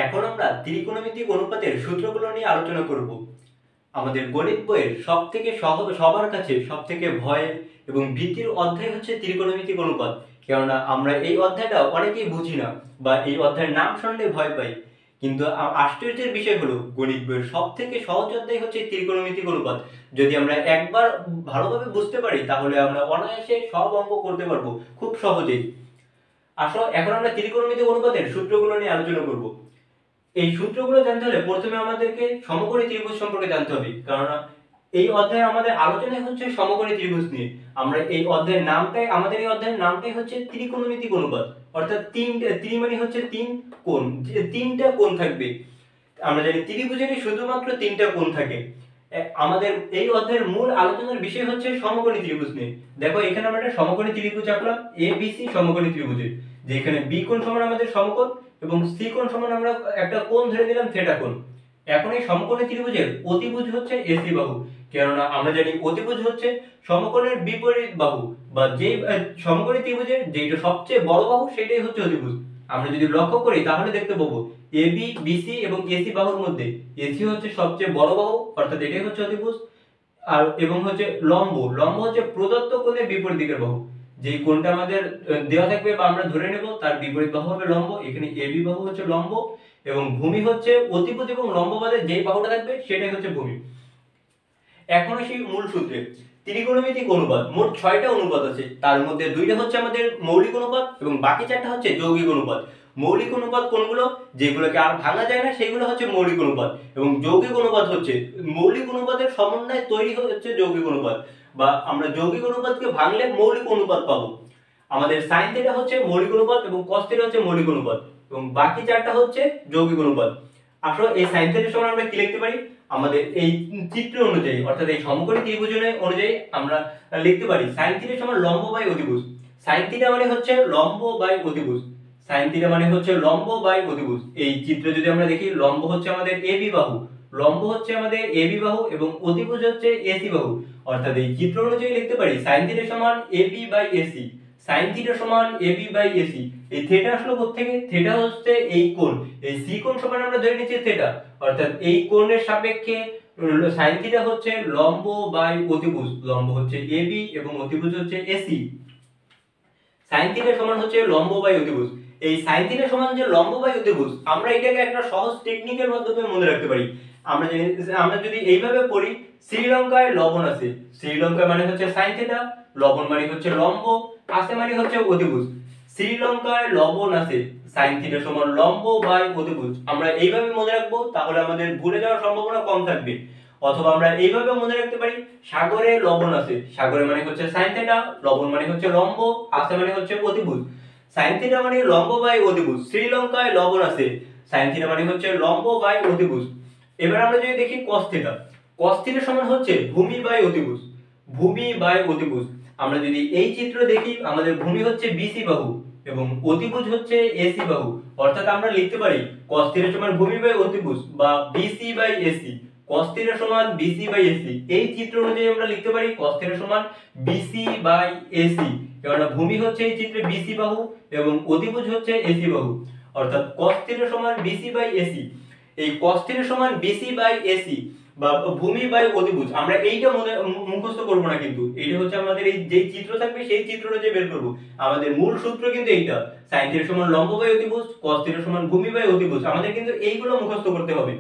এখন আমরা ত্রিকোণমিতিক অনুপাতের সূত্রগুলো নিয়ে আলোচনা করব। আমাদের গণিত বইয়ের সবার কাছে সবথেকে ভয়ের এবং ভীতির অধ্যায় হচ্ছে ত্রিকোণমিতিক অনুপাত। কেননা আমরা এই অধ্যায়টা অনেকেই বুঝি না বা এই অধ্যায়ের নাম শুনলে ভয় পাই। কিন্তু আশ্চর্যের বিষয় হলো গণিত বইয়ের সবথেকে সহজ অধ্যায় হচ্ছে ত্রিকোণমিতিক অনুপাত। যদি আমরা একবার ভালোভাবে বুঝতে পারি তাহলে আমরা অনায়াসে সব অঙ্ক করতে পারবো খুব সহজেই। আসলে এখন আমরা ত্রিকোণমিতিক অনুপাতের সূত্রগুলো নিয়ে আলোচনা করব। এই সূত্রগুলো জানতে হলে প্রথমে আমাদেরকে সমকোণী ত্রিভুজ সম্পর্কে জানতে হবে, কারণ এই অধ্যায়ে আমাদের আলোচনা হচ্ছে সমকোণী ত্রিভুজ নিয়ে। আমাদের এই অধ্যায়ের নামটাই হচ্ছে ত্রিকোণমিতিক অনুপাত, অর্থাৎ ত্রি মানে হচ্ছে তিন, কোণ, যে তিনটা কোণ থাকবে। আমরা জানি ত্রিভুজেরই শুধুমাত্র তিনটা কোণ থাকে। আমাদের এই অধ্যায়ের মূল আলোচনার বিষয় হচ্ছে সমকোণী ত্রিভুজ নিয়ে। দেখো এখানে আমরা একটা সমকোণী ত্রিভুজ আঁকলাম, ABC সমকোণী ত্রিভুজের, যেখানে B কোণ সমান আমাদের সমকোণ এবং C কোণ সমান আমরা একটা কোণ ধরে নিলাম থিটা কোণ। এখন এই সমকোণী ত্রিভুজের অতিভুজ হচ্ছে AC বাহু, কেননা আমরা জানি অতিভুজ হচ্ছে সমকোণের বিপরীত বাহু, বা যে সমকোণী ত্রিভুজের যেটা সবচেয়ে বড় বাহু সেটাই হচ্ছে অতিভুজ। আমরা যদি লক্ষ্য করি তাহলে দেখতে পাবো AB, BC এবং AC বাহুর মধ্যে AC হচ্ছে সবচেয়ে বড় বাহু, অর্থাৎ এটাই হচ্ছে অতিভুজ। আর এবং হচ্ছে লম্ব হচ্ছে প্রদত্ত কোণের বিপরীত দিকের বাহু। যেই কোণটা আমাদের দেওয়া থাকবে বা আমরা ধরে নেব তার বিপরীত বাহু হবে লম্ব। এখানে AB বাহু হচ্ছে লম্ব এবং ভূমি হচ্ছে অতিভুজ এবং লম্ব বাদে যেই বাহুটা থাকবে সেটাই হচ্ছে ভূমি। এখন আসি মূল সূত্রে। ত্রিকোণমিতিক অনুপাত মোট 6টা অনুপাত আছে, তার মধ্যে 2টা হচ্ছে আমাদের মৌলিক অনুপাত এবং বাকি 4টা হচ্ছে যৌগিক অনুপাত। মৌলিক অনুপাত কোনগুলো? যেগুলোকে আর ভাঙা যায় না সেগুলো হচ্ছে মৌলিক অনুপাত, এবং যৌগিক অনুপাত হচ্ছে মৌলিক অনুপাতের সমন্বয়ে তৈরি হচ্ছে যৌগিক অনুপাত, বা আমরা যৌগিক অনুপাতকে ভাঙলে মৌলিক অনুপাত পাবো। আমাদের sin θ হচ্ছে মৌলিক অনুপাত এবং cos θ হচ্ছে মৌলিক অনুপাত, এবং বাকি 4টা হচ্ছে যৌগিক অনুপাত। আসলে এই sin θ এর সমান আমরা কি লিখতে পারি? আমাদের এই চিত্র অনুযায়ী, অর্থাৎ এই সমকোণী ত্রিভুজ অনুযায়ী আমরা লিখতে পারি sin θ সমান লম্ব বাই অতিভুজ। sin θ মানে হচ্ছে লম্ব বাই অতিভুজ। sin θ মানে হচ্ছে লম্ব বাই অতিভুজ। এই চিত্র যদি আমরা দেখি, লম্ব হচ্ছে আমাদের AB বাহু, এবং অতিভুজ হচ্ছে AC বাহু। অর্থাৎ এই চিত্র অনুযায়ী লিখতে পারি sin θ সমান AB বাই AC। sin θ সমান AB বাই AC। এই থিটা আসলে কোত্থেকে? থিটা হচ্ছে এই কোণ, এই C কোণ সমান আমরা ধরে নিচ্ছি থিটা, অর্থাৎ এই কোণের সাপেক্ষে sin θ হচ্ছে লম্ব বাই অতিভুজ। লম্ব হচ্ছে AB এবং অতিভুজ হচ্ছে AC। sin θ সমান হচ্ছে লম্ব বাই অতিভুজ। এই sin θ সমান যে লম্ব বাই অতিভুজ, আমরা এটাকে একটা সহজ টেকনিকের মাধ্যমে মনে রাখতে পারি। আমরা যদি এইভাবে পড়ি, শ্রীলঙ্কায় লবণ আছে, শ্রীলঙ্কা মানে হচ্ছে sin θ, লবণ মানে হচ্ছে লম্ব, আছে মানে হচ্ছে অতিভুজ। শ্রীলঙ্কায় লবণ আছে, sin θ সমান লম্ব বাই অতিভুজ। আমরা এইভাবে মনে রাখবো, তাহলে আমাদের ভুলে যাওয়ার সম্ভাবনা কম থাকবে। অথবা আমরা এইভাবে মনে রাখতে পারি, সাগরে লবণ আছে, সাগরে মানে হচ্ছে sin θ, লবণ মানে হচ্ছে লম্ব, আছে মানে হচ্ছে অতিভুজ। sin θ মানে লম্ব বাই অতিভুজ। শ্রীলঙ্কায় লবণ আছে, sin θ মানে হচ্ছে লম্ব বাই অতিভুজ। এবার আমরা যদি দেখি cos θ, cos θ সমান হচ্ছে ভূমি বাই অতিভুজ, ভূমি বাই অতিভুজ। আমরা যদি এই চিত্র দেখি, আমাদের ভূমি হচ্ছে BC বাহু এবং অতিভুজ হচ্ছে AC বাহু, অর্থাৎ আমরা লিখতে পারি cos θ সমান ভূমি বাই অতিভুজ বা BC বাই AC। cos θ সমান BC বাই AC। এই চিত্র অনুযায়ী আমরা লিখতে পারি cos θ সমান BC বাই AC, কারণ ভূমি হচ্ছে এই চিত্রে BC বাহু এবং অতিভুজ হচ্ছে AC বাহু, অর্থাৎ cos θ সমান BC বাই AC। এই cos θ সমান BC বাই AC বা ভূমি বাই অতিভুজ, আমরা এইটা মুখস্থ করব না, কিন্তু এইটা হচ্ছে আমাদের এই যে চিত্র থাকবে সেই চিত্র অনুযায়ী বের করব। আমাদের মূল সূত্র কিন্তু এইটা, sin θ সমান লম্ব বাই অতিভুজ, cos θ সমান ভূমি বাই অতিভুজ। আমাদের কিন্তু এইগুলো মুখস্থ করতে হবে,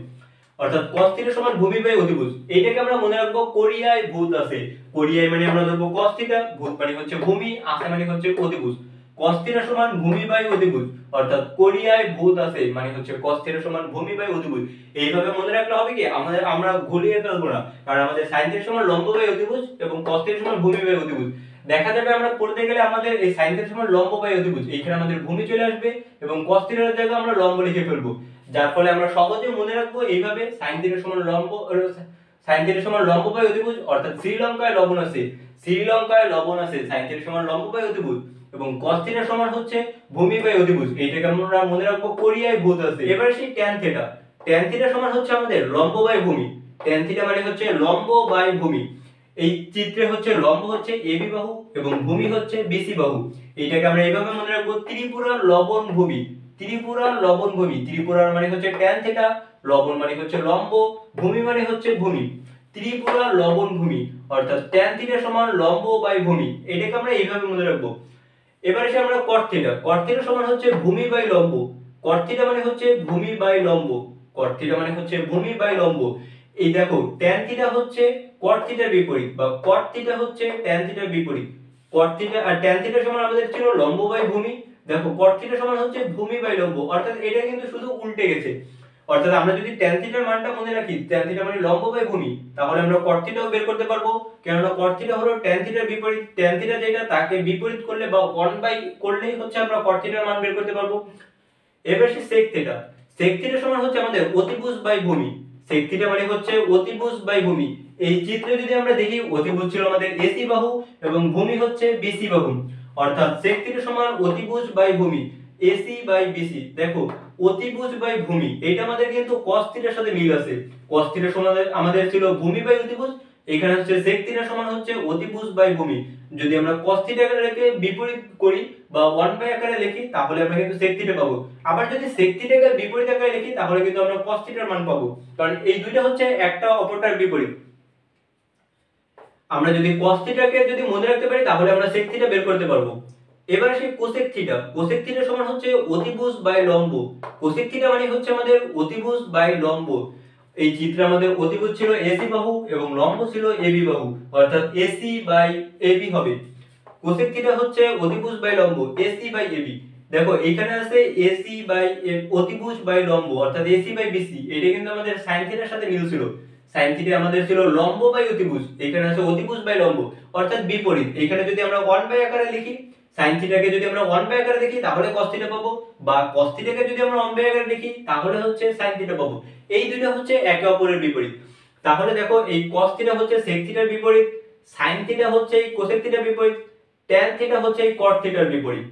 অর্থাৎ cos θ সমান ভূমি বাই অতিভুজ। এইটাকে আমরা মনে রাখবো কোরিয়ায় ভূত আছে, কোরিয়ায় মানে আমরা ধরবো cos θ, ভূত মানে হচ্ছে ভূমি, আছে মানে হচ্ছে অতিভুজ। cos θ সমান ভূমি বাই অতিভুজ, অর্থাৎ কোরিয়ায় ভূত আছে মানে হচ্ছে cos θ সমান ভূমি বাই অতিভুজ। এইভাবে মনে রাখলে হবে কি, আমরা ঘুরিয়ে ফেলবো না, কারণ আমাদের sin θ সমান লম্ব বাই অতিভুজ এবং cos θ সমান ভূমি বাই অতিভুজ। দেখা যাবে আমরা পড়তে গেলে আমাদের এই sin θ সমান লম্ব বাই অতিভুজ, এইখানে আমাদের ভূমি চলে আসবে এবং cos θ এর জায়গায় আমরা লম্ব লিখে ফেলবো, যার ফলে আমরা সহজে মনে রাখবো এইভাবে sin θ সমান লম্ব বাই অতিভুজ, অর্থাৎ শ্রীলঙ্কায় লবণ আছে, sin θ সমান লম্ব বাই অতিভুজ এবং cos θ সমান হচ্ছে ভূমি বাই অতিভুজ। এইটাকে আমরা মনে রাখবো কোরিয়ায় ভূত আছে। এবার সেই tan θ, tan θ সমান হচ্ছে আমাদের লম্ব বাই ভূমি, tan θ মানে হচ্ছে লম্ব বাই ভূমি। এই চিত্রে হচ্ছে লম্ব হচ্ছে AB বাহু এবং ভূমি হচ্ছে BC বাহু। এইটাকে আমরা এইভাবে মনে রাখবো ত্রিপুরা লবণ ভূমি, ত্রিপুরার লবণ ভূমি, ত্রিপুরার মানে হচ্ছে ট্যান থিটা, লবণ মানে হচ্ছে লম্ব, ভূমি মানে হচ্ছে ভূমি। ত্রিপুরার লবণ ভূমি অর্থাৎ ট্যান থিটা সমান লম্ব বাই ভূমি, এটাকে আমরা এইভাবে মনে রাখবো। এবার এসে আমরা কট থিটা, কট থিটা সমান হচ্ছে ভূমি বাই লম্ব, কট থিটা মানে হচ্ছে ভূমি বাই লম্ব, কট থিটা মানে হচ্ছে ভূমি বাই লম্ব। এই দেখো ট্যান থিটা হচ্ছে কট থিটার বিপরীত, বা কট থিটা হচ্ছে ট্যান থিটার বিপরীত। কট থিটা আর ট্যান থিটা সমান আমাদের ছিল লম্ব বাই ভূমি, দেখো কট থিটা সমান হচ্ছে ভূমি বাই লম্ব, অর্থাৎ এটা কিন্তু শুধু উল্টে গেছে। অর্থাৎ আমরা যদি ট্যান থিটার মানটা মনে রাখি, ট্যান থিটা মানে লম্ব বাই ভূমি, তাহলে আমরা কট থিটাও বের করতে পারবো, কেননা কট থিটা হলো ট্যান থিটার বিপরীত। ট্যান থিটা যেটা তাকে বিপরীত করলে বা 1 বাই করলেই হচ্ছে আমরা কট থিটার মান বের করতে পারবো। এবার সে sec থিটা, sec থিটা সমান হচ্ছে আমাদের অতিভুজ বাই ভূমি, sec থিটা মানে হচ্ছে অতিভুজ বাই ভূমি। এই চিত্রে যদি আমরা দেখি অতিভুজ ছিল আমাদের এসি বাহু এবং ভূমি হচ্ছে বিসি বাহু, অর্থাৎ sec থিটা সমান অতিভুজ বাই ভূমি, এসি বাই বিসি। দেখো অতিভুজ বাই ভূমি এটা আমাদের কিন্তু cos থিটার সাথে মিল আছে, cos থিটা সমান আমাদের ছিল ভূমি বাই অতিভুজ, এখানে হচ্ছে sec থিটা সমান হচ্ছে অতিভুজ বাই ভূমি। যদি আমরা cos থিটা আকারে বিপরীত করি বা 1 বাই আকারে লিখি তাহলে আমরা কিন্তু sec থিটা পাবো। আবার যদি sec থিটাকে বিপরীত আকারে লিখি তাহলে কিন্তু আমরা cos থিটার মান পাবো, কারণ এই দুইটা হচ্ছে একটা অপরটার বিপরীত। আমরা যদি cos থিটাকে যদি মনে রাখতে পারি তাহলে আমরা sec থিটা বের করতে পারবো। এবার আসি cosec থিটা, cosec থিটা সমান হচ্ছে অতিভুজ বাই লম্ব, cosec থিটা মানে হচ্ছে আমাদের অতিভুজ বাই লম্ব। এই চিত্রে আমাদের অতিভুজ ছিল AC বাহু এবং লম্ব ছিল AB বাহু, অর্থাৎ AC বাই AB হবে। cosec থিটা হচ্ছে অতিভুজ বাই লম্ব AC বাই AB। দেখো এখানে আছে AC বাই অতিভুজ বাই লম্ব অর্থাৎ AC বাই BC, এটা কিন্তু আমাদের sin থিটার সাথে মিল ছিল। sin থিটা আমাদের ছিল লম্ব বাই অতিভুজ, এখানে আছে অতিভুজ বাই লম্ব অর্থাৎ বিপরীত। এখানে যদি আমরা 1 বাই আকারে লিখি, sin থিটাকে যদি আমরা 1 বাই আকারে লিখি তাহলে cos থিটা পাবো, বা cos থিটাকে যদি আমরা 1 বাই আকারে লিখি তাহলে হচ্ছে sin থিটা পাবো। এই দুটো হচ্ছে একে অপরের বিপরীত। তাহলে দেখো এই cos থিটা হচ্ছে sec থিটার বিপরীত, sin থিটা হচ্ছে এই cosec থিটার বিপরীত, tan থিটা হচ্ছে এই cot থিটার বিপরীত।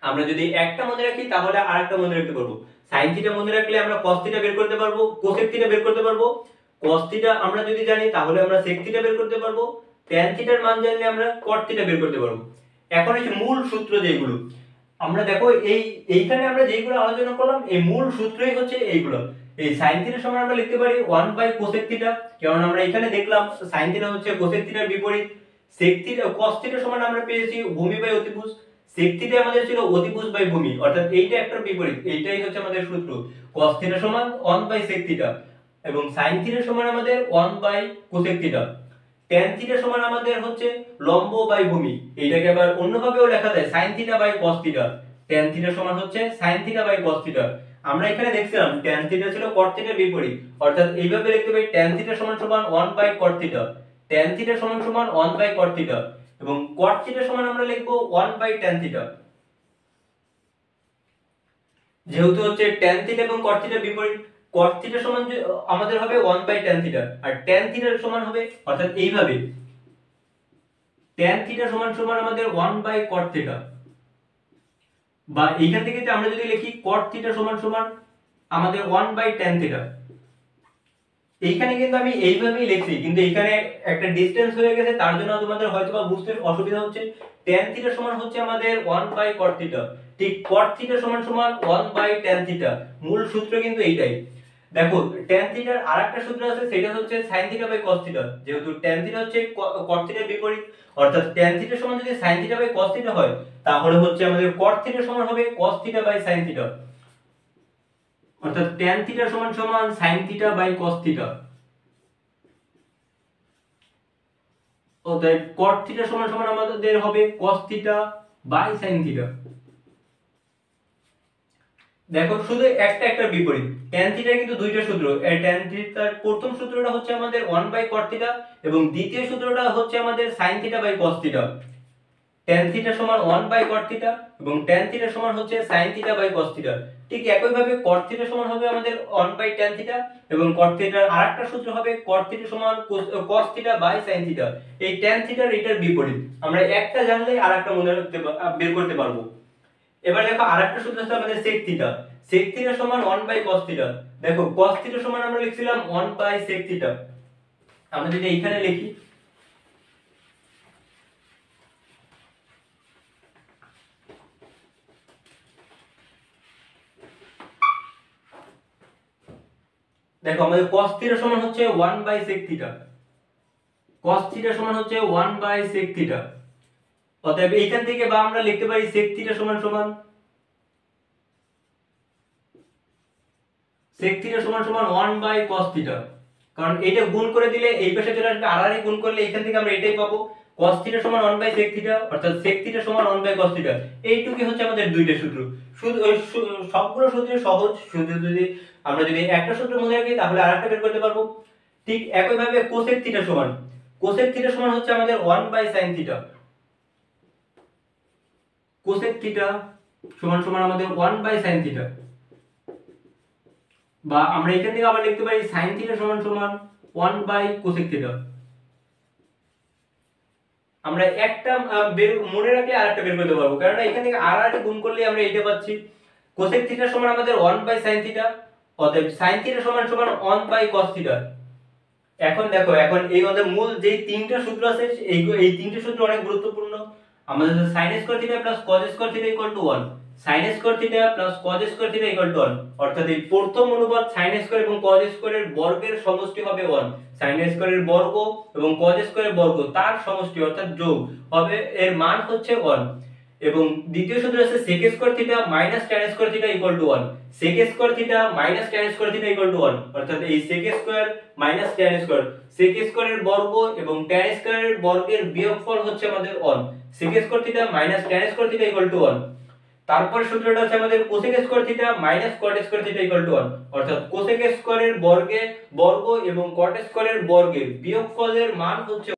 আমরা যদি একটা মনে রাখি তাহলে আরেকটা মনে রাখতে পারবো। sin থিটা মনে রাখলে আমরা cos থিটা বের করতে পারবো, cosec থিটা বের করতে পারবো। cos থিটা আমরা যদি জানি তাহলে আমরা sec থিটা বের করতে পারবো, tan থিটার মান জানলে আমরা cot থিটা বের করতে পারবো। এখন হচ্ছে মূল সূত্র যেগুলো আমরা দেখো এইখানে আমরা যেগুলো আলোচনা করলাম এই মূল সূত্রই হচ্ছে এইগুলো। এই sin থিটা সমান আমরা লিখতে পারি 1 বাই cosec থিটা, কারণ আমরা এখানে দেখলাম sin থিটা হচ্ছে cosec থিটার বিপরীত। sec থিটা cos থিটা সমান আমরা পেয়েছি ভূমি বাই অতিভুজ, sec থিটা আমাদের ছিল অতিভুজ বাই ভূমি, অর্থাৎ এইটা একটা বিপরীত, এইটাই হচ্ছে আমাদের সূত্র। cos থিটা সমান 1 বাই sec থিটা এবং sin থিটা সমান আমাদের 1 by cosec theta. tan theta সমান আমাদের হচ্ছে লম্ব বাই ভূমি, এইটাকে আবার অন্যভাবেও লেখা যায় sin theta by cos theta. tan theta সমান হচ্ছে sin theta by cos theta. আমরা এখানে দেখছিলাম tan থিটা ছিল cot থিটার বিপরীত, অর্থাৎ এইভাবে লিখতে পারি tan থিটা সমান সমান 1 by cot theta, tan theta সমান সমান 1 বাই cot থিটা এবং cot থিটা সমান আমরা লিখব 1 বাই tan থিটা। যেহেতু হচ্ছে tan থিটা এবং cot থিটার বিপরীত, cot থিটা সমান আমাদের হবে 1 বাই tan থিটা আর tan থিটার সমান হবে অর্থাৎ এইভাবে tan থিটা সমান সমান আমাদের 1 বাই cot থিটা, বা এইখান থেকে আমরা যদি লিখি cot থিটা সমান সমান আমাদের 1 বাই tan থিটা। এইখানে কিন্তু আমি এইভাবেই লিখছি, কিন্তু এখানে একটা ডিসটেন্স হয়ে গেছে তার জন্য তোমাদের হয়তোবা বুঝতে অসুবিধা হচ্ছে। tan থিটা সমান হচ্ছে আমাদের 1 বাই cot থিটা, ঠিক cot থিটা সমান সমান 1 বাই tan থিটা। মূল সূত্র কিন্তু এইটাই। দেখো tan থিটার আরেকটা সূত্র আছে, সেটা হচ্ছে sin theta by cos theta. যেহেতু tan থিটা হচ্ছে cot থিটার বিপরীত, অর্থাৎ tan থিটা সমান যদি sin theta by cos theta হয় তাহলে হচ্ছে আমাদের cot থিটা সমান হবে cos theta by sin theta, অর্থাৎ tan থিটা সমান সমান sin theta by cos theta. অতএব cot থিটা সমান সমান আমাদের হবে cos theta by sin theta. দেখো শুধু একটা একটা বিপরীত, tan থিটার কিন্তু দুইটা সূত্র। এই tan থিটার প্রথম সূত্রটা হচ্ছে আমাদের 1 বাই cot থিটা এবং দ্বিতীয় সূত্রটা হচ্ছে আমাদের sin theta by cos theta. tan theta সমান 1 বাই cot থিটা এবং tan থিটা সমান হচ্ছে sin theta by cos theta. ঠিক একই ভাবে cot থিটা সমান হবে আমাদের 1 বাই tan থিটা এবং cot থিটার আরেকটা সূত্র হবে cot থিটা সমান cos theta by sin theta. এই tan থিটার এটার বিপরীত, আমরা একটা জানলেই আরেকটা মনে রাখতে বের করতে পারবো। এবার দেখো আরেকটা সূত্র আছে আমাদের sec থিটা, sec থিটা সমান 1 বাই cos থিটা। দেখো cos থিটা সমান আমরা লিখছিলাম 1 বাই sec থিটা। আমরা যদি এইখানে লিখি দেখো আমাদের cos থিটা সমান হচ্ছে 1 by sec theta, cos theta সমান হচ্ছে 1 বাই sec থিটা। অতএব এইখান থেকে বা আমরা লিখতে পারি sec থিটা সমান সমান sec থিটা সমান সমান 1 বাই cos থিটা, কারণ এটা গুণ করে দিলে এই পাশে চলে আসবে, আর গুণ করলে এখান থেকে আমরা এটাই পাবো, cos থিটা সমান 1 বাই sec থিটা, অর্থাৎ sec থিটা সমান 1 বাই cos থিটা। এইটুকুই হচ্ছে আমাদের দুইটা সূত্র। শুধু সবগুলো সূত্র সহজ, শুধু যদি আমরা যদি একটা সূত্র মনে রাখি তাহলে আরেকটা বের করতে পারবো। ঠিক একই ভাবে cosec থিটা সমান, cosec থিটা সমান হচ্ছে আমাদের 1 by sin theta, cosec theta সমান সমান আমাদের 1 বাই sin থিটা। বা আমরা এখান থেকে আবার লিখতে পারি sin থিটা সমান সমান 1 বাই cosec থিটা। আমরা একটা মনে রাখলে আরেকটা বের করতে পারবো, কারণ এখান থেকে আর গুণ করলে আমরা এইটা পাচ্ছি। cosec থিটা সমান আমাদের 1 বাই sin থিটা, অতএব sin থিটা সমান সমান 1 বাই cos থিটা। এখন দেখো, এখন এই আমাদের মূল যে তিনটা সূত্র আছে এই তিনটা সূত্র অনেক গুরুত্বপূর্ণ। আমাদের sin square theta plus cos square theta equal to 1, sin square theta plus cos square theta equal to 1, অর্থাৎ এই প্রথম অনুপাত sin স্কয়ার এবং cos স্কয়ারের বর্গের সমষ্টি হবে 1, sin স্কয়ারের বর্গ এবং cos স্কয়ারের বর্গ তার সমষ্টি অর্থাৎ যোগ হবে, এর মান হচ্ছে 1। এবং দ্বিতীয় সূত্র আছে sec square theta minus tan square theta equal to 1, sec square theta minus tan square theta equal to 1, অর্থাৎ এই sec square minus tan square, sec স্কয়ারের বর্গ এবং tan স্কয়ারের বর্গের বিয়োগফল হচ্ছে আমাদের 1, sec square theta minus tan square theta equal to 1। তারপর সূত্রটা আছে আমাদের cosec square theta minus cot square theta equal to 1, অর্থাৎ cosec স্কয়ারের বর্গ এবং cot স্কয়ারের বর্গের বিয়োগফলের মান হচ্ছে